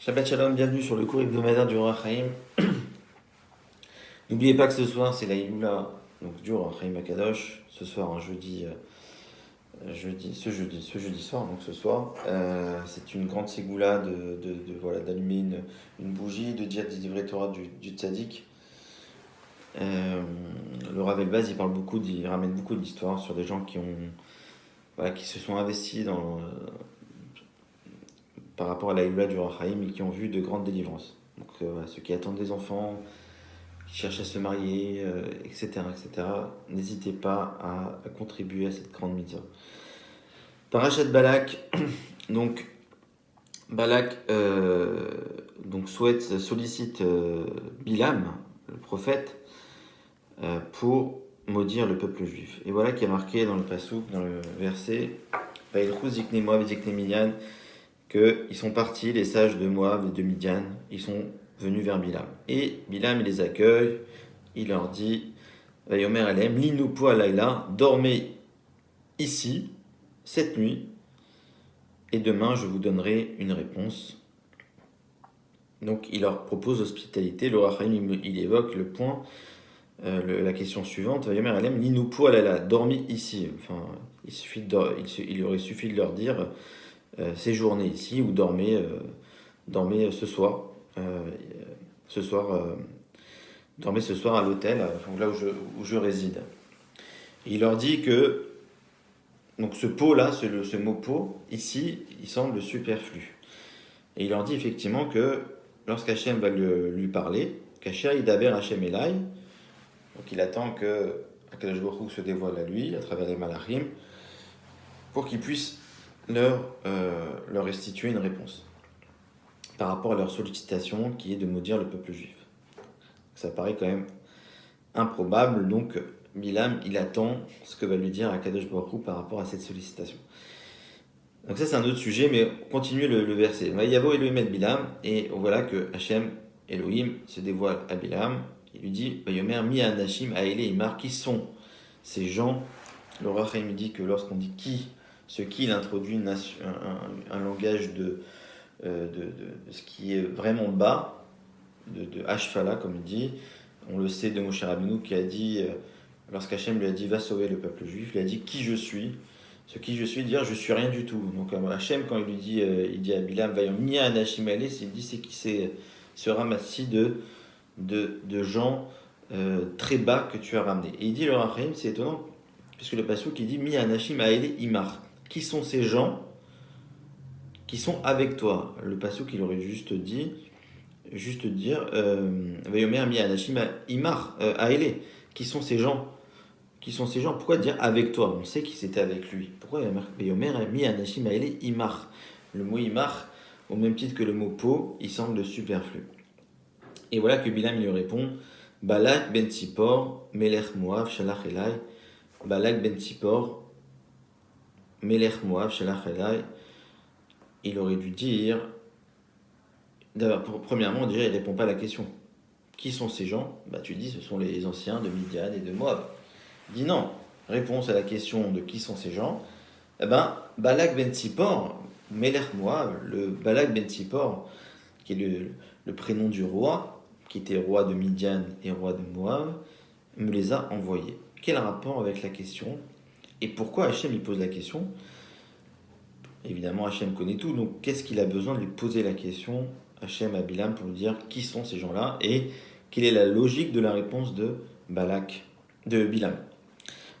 Shabbat Shalom, bienvenue sur le cours hebdomadaire du Or HaChaim. N'oubliez pas que ce soir c'est la Hiloula donc du Or HaChaim Akadosh. Ce soir, un ce jeudi soir, donc ce soir, c'est une grande ségoula voilà, d'allumer une bougie, de dire des livrets Torah du tzaddik. Le Rav Elbaz il ramène beaucoup d'histoires sur des gens qui se sont investis par rapport à la Hiloula du Or HaChaim et qui ont vu de grandes délivrances. Donc ceux qui attendent des enfants, qui cherchent à se marier, etc., etc., n'hésitez pas à contribuer à cette grande mitzvah. Parashat Balak, donc Balak sollicite Bilam, le prophète, pour maudire le peuple juif. Et voilà qui est marqué dans le pasouk, dans le verset Vailchou ziknei Moav et ziknei Midian, qu'ils sont partis, les sages de Moab et de Midian, ils sont venus vers Bilam. Et Bilam, il les accueille, il leur dit Vayomer alem, linupu alayla, dormez ici, cette nuit, et demain je vous donnerai une réponse. Donc il leur propose hospitalité. Le Or HaChaim, il évoque le point, la question suivante Vayomer alem, linupu alayla, dormez ici. Enfin, il aurait suffi de leur dire séjournez ici ou dormez ce soir. Dormez ce soir à l'hôtel, là où je réside. Et il leur dit que donc ce pot-là, ce mot pot, ici, il semble superflu. Et il leur dit effectivement que lorsqu'Hachem va lui parler, qu'Hachem Idaber Hachem Elai, donc il attend que Akadosh Baruch Hu se dévoile à lui à travers les malachim pour qu'il puisse leur restituer une réponse par rapport à leur sollicitation qui est de maudire le peuple juif. Ça paraît quand même improbable, donc Bilam, il attend ce que va lui dire Akadosh Baruch Hu par rapport à cette sollicitation. Donc ça c'est un autre sujet, mais continuez le verset. Vayavo Elohim et Bilam, et voilà que Hachem Elohim se dévoile à Bilam, il lui dit Vayomer mi anashim aele imar, qui sont ces gens. Le Or HaChaim dit que lorsqu'on dit qui, il introduit un langage de ce qui est vraiment bas, de Hashfala, comme il dit. On le sait de Moshe Rabbeinu qui a dit, lorsqu'Hachem lui a dit va sauver le peuple juif, il a dit qui je suis. Ce qui je suis, dire je suis rien du tout. Donc Hachem, quand il lui dit, il dit à Bilam vaillant mi anashim ale, il dit c'est qui c'est ce ramassis de gens très bas que tu as ramené. Et il dit le Or HaChaim, c'est étonnant, puisque le pasuk qui dit mi anashim aele imar. Qui sont ces gens qui sont avec toi? Le pasuk il aurait juste dire Vayomer mi anashim imar aele. Qui sont ces gens? Pourquoi dire avec toi? On sait qu'ils étaient avec lui. Pourquoi Vayomer mi anashim aele imar? Le mot imar, au même titre que le mot po, il semble superflu. Et voilà que Bilam il lui répond Balak ben Tzipor melech Moav shalach elai. Balak ben Tzipor melech Moav shalach elai. Il aurait dû dire, premièrement, déjà, il ne répond pas à la question. Qui sont ces gens? Tu dis, ce sont les anciens de Midian et de Moab. Il dit non. Réponse à la question de qui sont ces gens, Balak ben Tzipor, Melech Moab, le Balak ben Tzipor, qui est le prénom du roi, qui était roi de Midian et roi de Moab, me les a envoyés. Quel rapport avec la question? Et pourquoi Hachem il pose la question? Évidemment, Hachem connaît tout, donc qu'est-ce qu'il a besoin de lui poser la question, Hachem à Bilam, pour lui dire qui sont ces gens-là et quelle est la logique de la réponse de Bilam.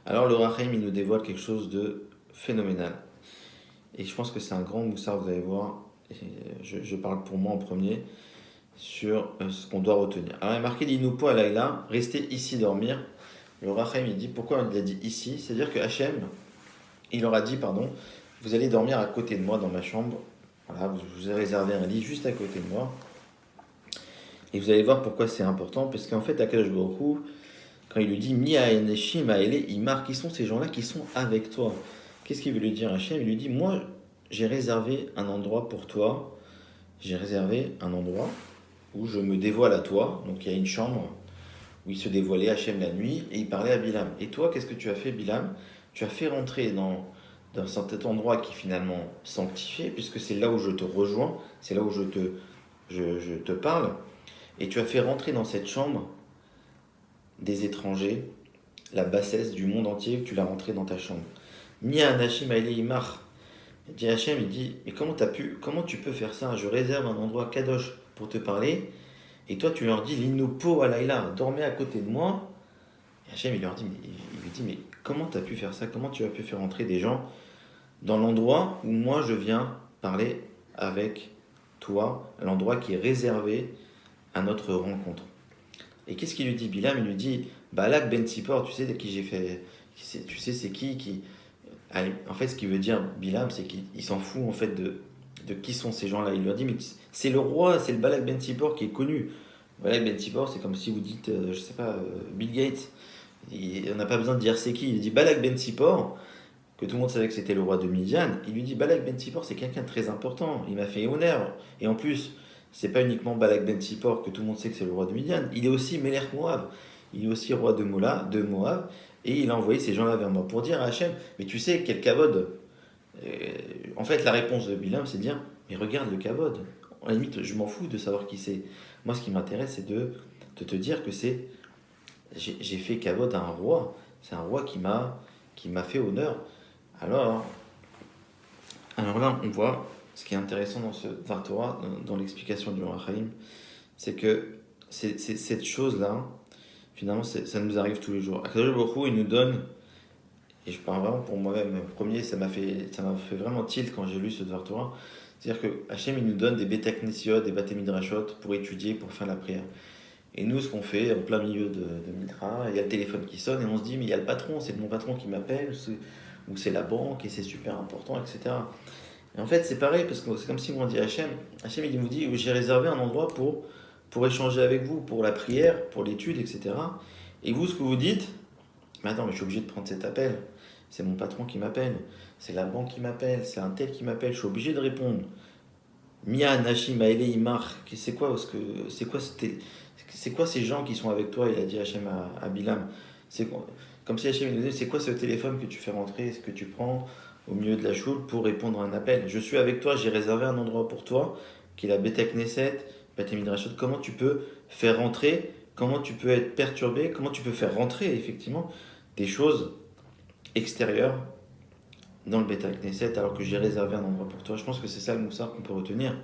Alors le Or HaChaim, il nous dévoile quelque chose de phénoménal. Et je pense que c'est un grand moussard, vous allez voir, et je parle pour moi en premier, sur ce qu'on doit retenir. Alors il est marqué l'Inupo alayla, restez ici dormir. Le Or HaChaim, il dit, pourquoi il a dit ici? C'est-à-dire que Hachem, il leur a dit, vous allez dormir à côté de moi dans ma chambre. Voilà, je vous ai réservé un lit juste à côté de moi. Et vous allez voir pourquoi c'est important. Parce qu'en fait, Akadosh Baruch Hu, quand il lui dit Mi ha'eneshim ha'ele imar, qui sont ces gens-là qui sont avec toi? Qu'est-ce qu'il veut lui dire Hachem? Il lui dit moi, j'ai réservé un endroit pour toi. J'ai réservé un endroit où je me dévoile à toi. Donc il y a une chambre où il se dévoilait Hachem la nuit et il parlait à Bilam. Et toi, qu'est-ce que tu as fait, Bilam? Tu as fait rentrer dans cet endroit qui est finalement sanctifié, puisque c'est là où je te rejoins, c'est là où je te je te parle, et tu as fait rentrer dans cette chambre des étrangers, la bassesse du monde entier, tu l'as rentré dans ta chambre. Mia Anashim Aile Imar. Il dit Hachem, il dit, mais comment tu peux faire ça? Je réserve un endroit kadosh pour te parler, et toi tu leur dis, l'inupo alayla, dormez à côté de moi. Et Hachem, il lui dit, mais comment tu as pu faire ça? Comment tu as pu faire entrer des gens dans l'endroit où moi je viens parler avec toi, l'endroit qui est réservé à notre rencontre? Et qu'est-ce qu'il lui dit Bilam? Il lui dit, Balak ben Tzipor, tu sais de qui j'ai fait, tu sais c'est qui. En fait, ce qu'il veut dire, Bilam, c'est qu'il s'en fout en fait de qui sont ces gens-là. Il leur dit, mais c'est le roi, c'est le Balak Ben Tzipor qui est connu. Balak Ben Tzipor, c'est comme si vous dites, je sais pas, Bill Gates. On n'a pas besoin de dire c'est qui. Il dit Balak Ben Tzipor, que tout le monde savait que c'était le roi de Midian. Il lui dit, Balak Ben Tzipor, c'est quelqu'un de très important. Il m'a fait honneur. Et en plus, c'est pas uniquement Balak Ben Tzipor que tout le monde sait que c'est le roi de Midian. Il est aussi Melech Moab. Il est aussi roi de Moab. Et il a envoyé ces gens-là vers moi pour dire à Hachem, mais tu sais quel kavod. En fait, la réponse de Bilam, c'est de dire, mais regarde le kavod. À la limite, je m'en fous de savoir qui c'est. Moi, ce qui m'intéresse, c'est de te dire que j'ai fait kavod à un roi. C'est un roi qui m'a fait honneur. Alors, alors là, on voit ce qui est intéressant dans ce Dvar Torah, dans l'explication du Or HaChaim, c'est que cette chose-là, finalement, ça nous arrive tous les jours. Akadosh Baruch Hu, il nous donne, et je parle vraiment pour moi-même, premier, ça m'a fait vraiment tilt quand j'ai lu ce Dvar Torah, c'est-à-dire que Hachem, il nous donne des Beta Knesiot, des Bate Midrashot pour étudier, pour faire la prière. Et nous, ce qu'on fait, en plein milieu de Mitra, il y a le téléphone qui sonne et on se dit, mais il y a le patron, c'est mon patron qui m'appelle, ou c'est la banque et c'est super important, etc. Et en fait, c'est pareil, parce que c'est comme si on dit Hachem, il nous dit, j'ai réservé un endroit pour échanger avec vous, pour la prière, pour l'étude, etc. Et vous, ce que vous dites, mais attends, mais je suis obligé de prendre cet appel. C'est mon patron qui m'appelle, c'est la banque qui m'appelle, c'est un tel qui m'appelle, je suis obligé de répondre. Mia, Nashim, Aele, Imar, c'est quoi ces gens qui sont avec toi? Il a dit Hachem à Bilam. Comme si Hachem lui disait, c'est quoi ce téléphone que tu fais rentrer, ce que tu prends au milieu de la choule pour répondre à un appel? Je suis avec toi, j'ai réservé un endroit pour toi, qui est la Beta Knesset, Bate Midrashot. Comment tu peux faire rentrer, comment tu peux être perturbé, comment tu peux faire rentrer effectivement des choses extérieures dans le Beta Knesset alors que j'ai réservé un endroit pour toi? Je pense que c'est ça le moussard qu'on peut retenir.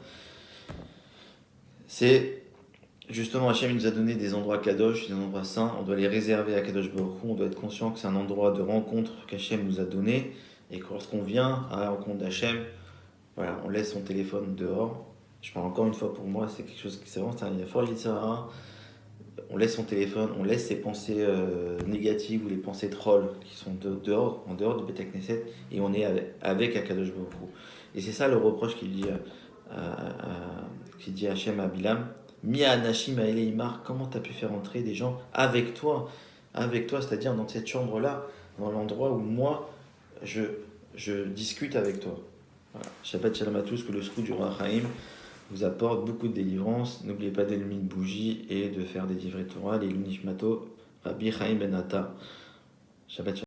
C'est justement, Hachem nous a donné des endroits kadosh, des endroits saints, on doit les réserver à Kadosh Baruch Hu, on doit être conscient que c'est un endroit de rencontre qu'Hachem nous a donné, et que lorsqu'on vient à la rencontre d'Hachem, voilà, on laisse son téléphone dehors. Je parle encore une fois pour moi, c'est quelque chose qui s'avance, il y a fort Yitzhara, on laisse son téléphone, on laisse ses pensées négatives ou les pensées trolls qui sont dehors, en dehors de Beta Knesset, et on est avec Akadosh Baruch Hu. Et c'est ça le reproche qu'il dit Hachem à Bilam. Mia Anashim Aele Imar, comment tu as pu faire entrer des gens avec toi, c'est-à-dire dans cette chambre-là, dans l'endroit où moi, je discute avec toi. Voilà. Shabbat Shalom à tous, que le Srout du Roi Chaim vous apporte beaucoup de délivrance. N'oubliez pas d'allumer une bougie et de faire des livrets Torah, les Lunishmato, Rabbi Chaim Ben Atta. Shabbat Shalom.